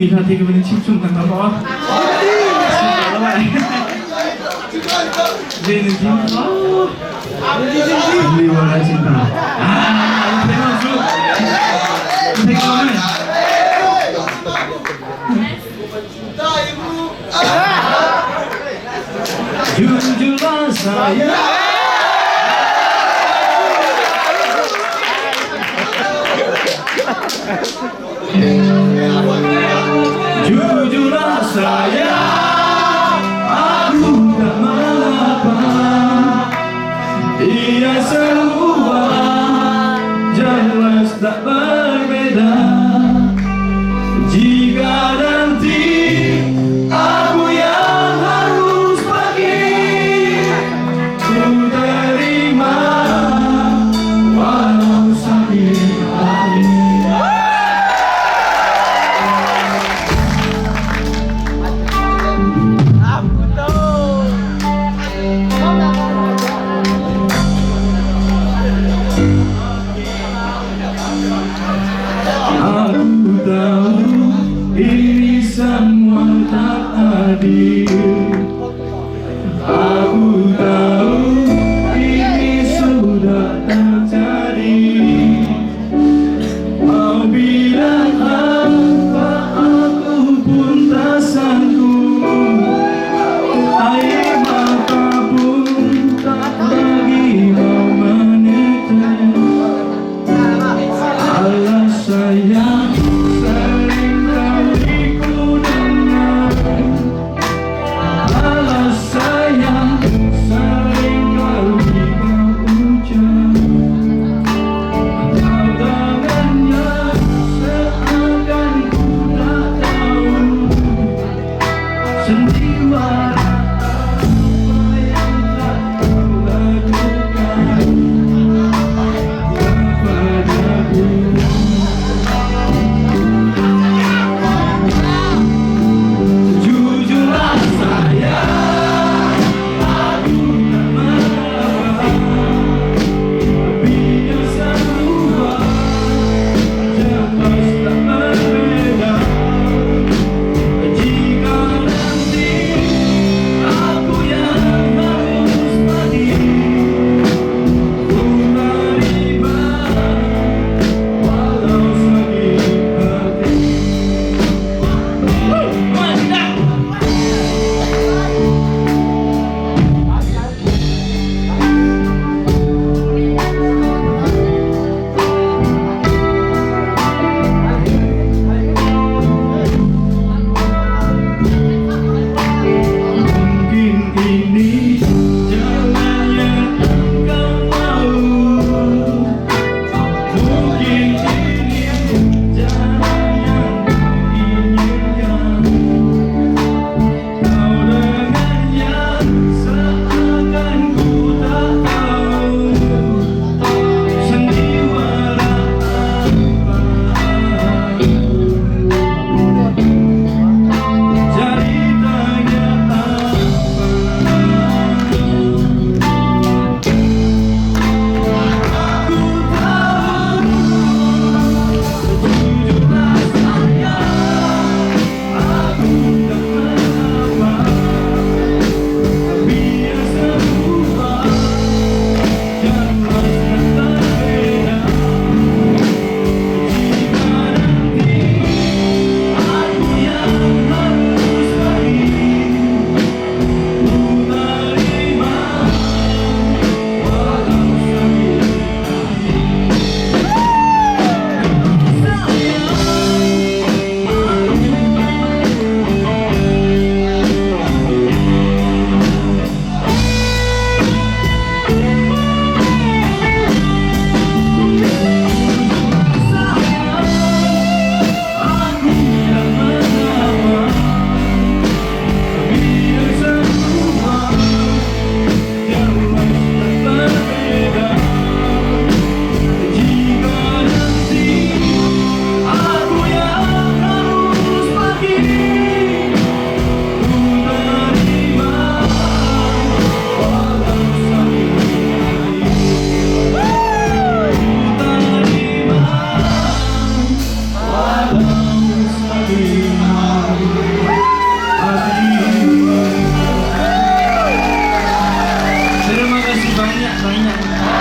มีท่าทีกันเป็นชิปชุ่มกันครับเพราะว่าแล้วไปเดินจริงอ๋อมีวันอะไรสินะเพลงมาสุดเพลงมาไหมJujurlah saya Jujurlah saya Aku tak mengapa Ia semua jelas tak berbeda Jika nanti aku yang harus pergi Ku terima walau sakit hati banyak.